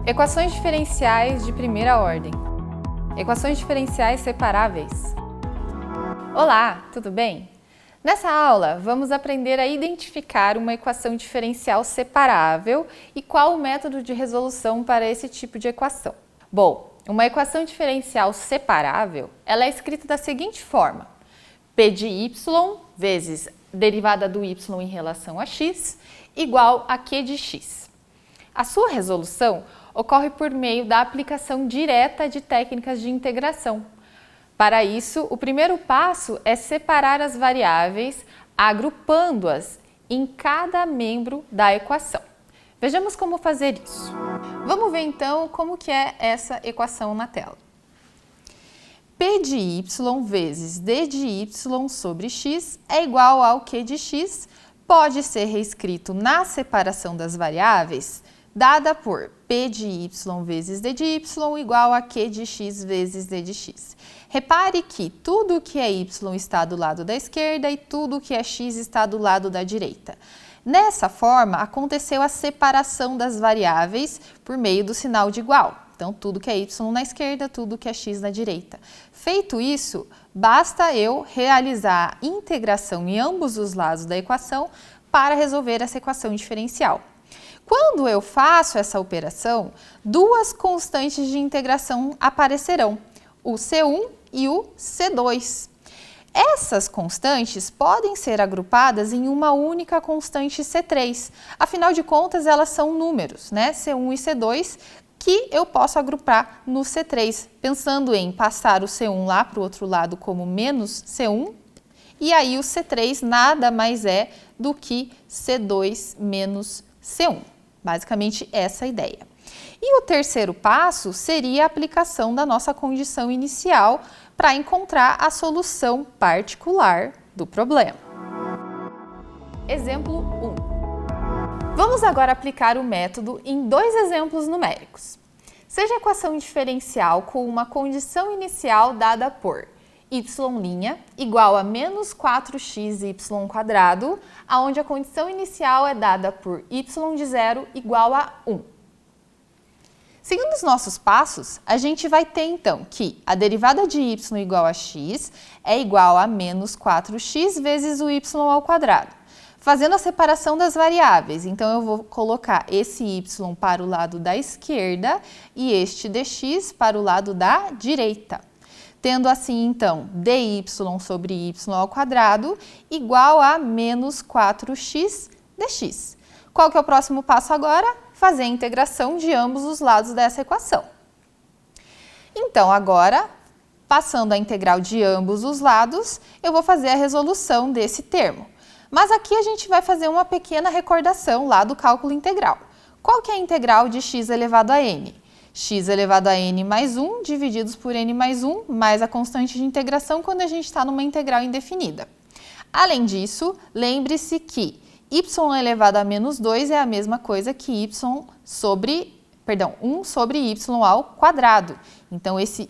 Equações diferenciais de primeira ordem. Equações diferenciais separáveis. Olá, tudo bem? Nessa aula, vamos aprender a identificar uma equação diferencial separável e qual o método de resolução para esse tipo de equação. Bom, uma equação diferencial separável, ela é escrita da seguinte forma: P de y vezes derivada do y em relação a x igual a q de x. A sua resolução ocorre por meio da aplicação direta de técnicas de integração. Para isso, o primeiro passo é separar as variáveis, agrupando-as em cada membro da equação. Vejamos como fazer isso. Vamos ver então como que é essa equação na tela. P de y vezes d de y sobre x é igual ao q de x, pode ser reescrito na separação das variáveis, dada por P de y vezes d de y igual a q de x vezes d de x. Repare que tudo que é y está do lado da esquerda e tudo que é x está do lado da direita. Nessa forma, aconteceu a separação das variáveis por meio do sinal de igual. Então, tudo que é y na esquerda, tudo que é x na direita. Feito isso, basta eu realizar a integração em ambos os lados da equação para resolver essa equação diferencial. Quando eu faço essa operação, duas constantes de integração aparecerão, o C1 e o C2. Essas constantes podem ser agrupadas em uma única constante C3. Afinal de contas, elas são números, né? C1 e C2, que eu posso agrupar no C3, pensando em passar o C1 lá para o outro lado como menos C1, e aí o C3 nada mais é do que C2 menos C1. Basicamente, essa é a ideia. E o terceiro passo seria a aplicação da nossa condição inicial para encontrar a solução particular do problema. Exemplo 1. Vamos agora aplicar o método em dois exemplos numéricos. Seja a equação diferencial com uma condição inicial dada por y' igual a menos 4xy², onde a condição inicial é dada por y de 0 igual a 1. Seguindo os nossos passos, a gente vai ter então que a derivada de y igual a x é igual a menos 4x vezes o y ao quadrado. Fazendo a separação das variáveis, então eu vou colocar esse y para o lado da esquerda e este dx para o lado da direita. Tendo assim, então, dy sobre y ao quadrado igual a menos 4x dx. Qual que é o próximo passo agora? Fazer a integração de ambos os lados dessa equação. Então, agora, passando a integral de ambos os lados, eu vou fazer a resolução desse termo. Mas aqui a gente vai fazer uma pequena recordação lá do cálculo integral. Qual que é a integral de x elevado a n? X elevado a n mais 1 divididos por n mais 1, mais a constante de integração quando a gente está numa integral indefinida. Além disso, lembre-se que y elevado a menos 2 é a mesma coisa que 1 sobre y ao quadrado. Então, esse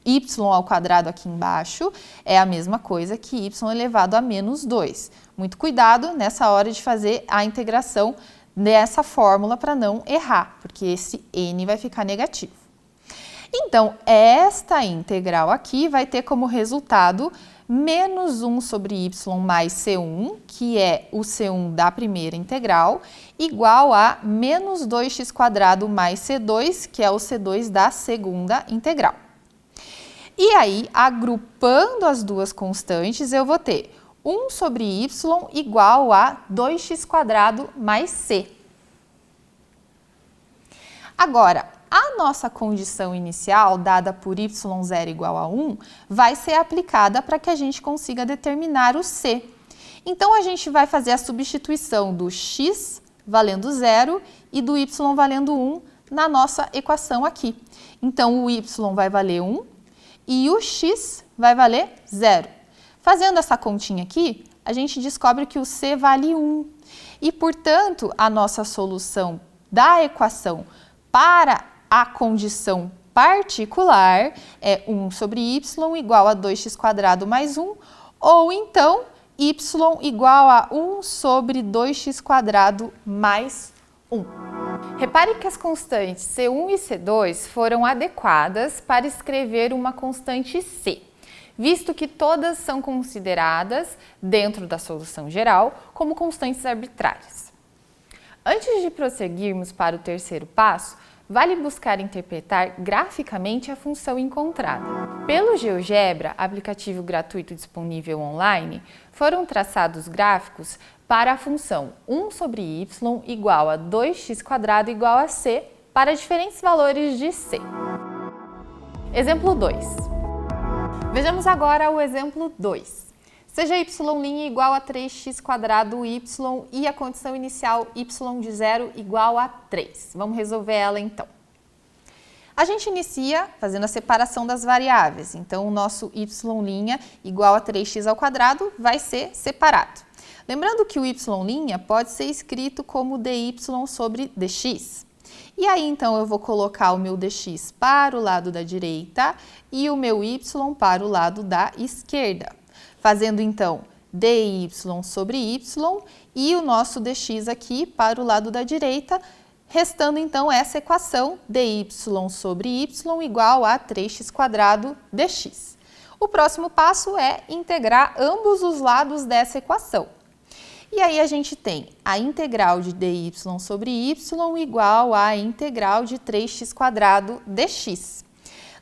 y ao quadrado aqui embaixo é a mesma coisa que y elevado a menos 2. Muito cuidado nessa hora de fazer a integração dessa fórmula para não errar, porque esse n vai ficar negativo. Então, esta integral aqui vai ter como resultado menos 1 sobre y mais c1, que é o c1 da primeira integral, igual a menos 2x² mais c2, que é o c2 da segunda integral. E aí, agrupando as duas constantes, eu vou ter 1 sobre y igual a 2x² mais c. Agora, a nossa condição inicial, dada por y0 igual a 1, vai ser aplicada para que a gente consiga determinar o c. Então, a gente vai fazer a substituição do x valendo 0 e do y valendo 1 na nossa equação aqui. Então, o y vai valer 1 e o x vai valer 0. Fazendo essa continha aqui, a gente descobre que o c vale 1. E, portanto, a nossa solução da equação para a condição particular é 1 sobre y igual a 2x² mais 1, ou então y igual a 1 sobre 2x² mais 1. Repare que as constantes C1 e C2 foram adequadas para escrever uma constante C, visto que todas são consideradas, dentro da solução geral, como constantes arbitrárias. Antes de prosseguirmos para o terceiro passo, vale buscar interpretar graficamente a função encontrada. Pelo GeoGebra, aplicativo gratuito disponível online, foram traçados gráficos para a função 1 sobre y igual a 2x² igual a c para diferentes valores de c. Exemplo 2. Vejamos agora o exemplo 2. Seja y' igual a 3x² y e a condição inicial y de 0 igual a 3. Vamos resolver ela então. A gente inicia fazendo a separação das variáveis. Então, o nosso y' igual a 3x² vai ser separado. Lembrando que o y' pode ser escrito como dy sobre dx. E aí, então, eu vou colocar o meu dx para o lado da direita e o meu y para o lado da esquerda. Fazendo, então, dy sobre y e o nosso dx aqui para o lado da direita, restando, então, essa equação dy sobre y igual a 3x² dx. O próximo passo é integrar ambos os lados dessa equação. E aí, a gente tem a integral de dy sobre y igual à integral de 3x² dx.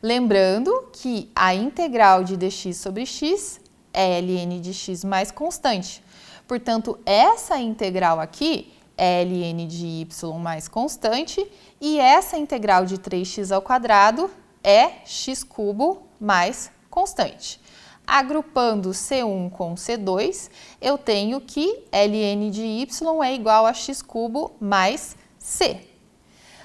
Lembrando que a integral de dx sobre x é ln de x mais constante. Portanto, essa integral aqui é ln de y mais constante e essa integral de 3x² é x³ mais constante. Agrupando C1 com C2, eu tenho que ln de y é igual a x³ mais c.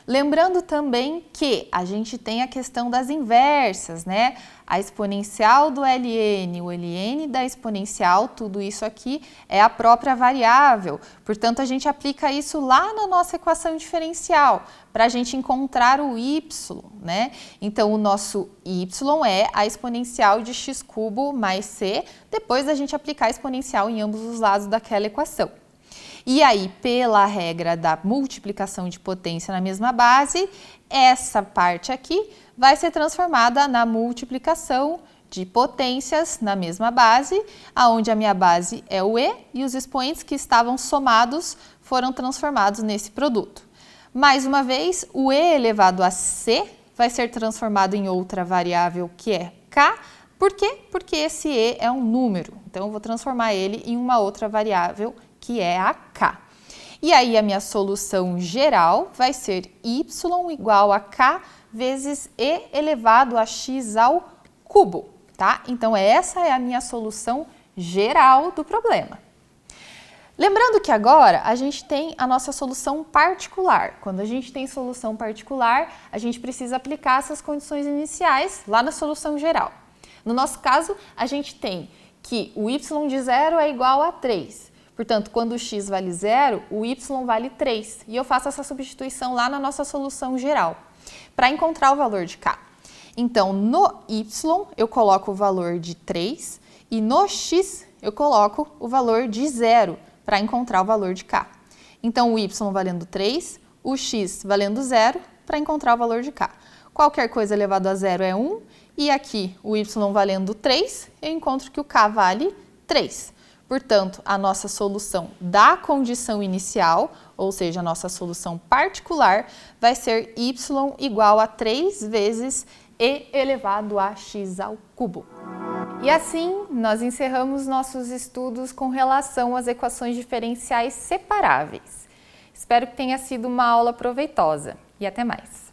Lembrando também que a gente tem a questão das inversas, né? A exponencial do ln, o ln da exponencial, tudo isso aqui é a própria variável. Portanto, a gente aplica isso lá na nossa equação diferencial, para a gente encontrar o y, né? Então, o nosso y é a exponencial de x³ mais c, depois da gente aplicar a exponencial em ambos os lados daquela equação. E aí, pela regra da multiplicação de potência na mesma base, essa parte aqui vai ser transformada na multiplicação de potências na mesma base, aonde a minha base é o e e os expoentes que estavam somados foram transformados nesse produto. Mais uma vez, o e elevado a c vai ser transformado em outra variável que é k. Por quê? Porque esse e é um número, então eu vou transformar ele em uma outra variável que é a k. E aí a minha solução geral vai ser y igual a k vezes e elevado a x ao cubo, tá? Então essa é a minha solução geral do problema. Lembrando que agora a gente tem a nossa solução particular. Quando a gente tem solução particular, a gente precisa aplicar essas condições iniciais lá na solução geral. No nosso caso, a gente tem que o y de 0 é igual a 3. Portanto, quando o x vale 0, o y vale 3. E eu faço essa substituição lá na nossa solução geral, para encontrar o valor de k. Então, no y eu coloco o valor de 3 e no x eu coloco o valor de 0 para encontrar o valor de k. Então, o y valendo 3, o x valendo 0 para encontrar o valor de k. Qualquer coisa elevado a 0 é 1 e aqui o y valendo 3, eu encontro que o k vale 3. Portanto, a nossa solução da condição inicial, ou seja, a nossa solução particular, vai ser y igual a 3 vezes e elevado a x ao cubo. E assim, nós encerramos nossos estudos com relação às equações diferenciais separáveis. Espero que tenha sido uma aula proveitosa e até mais!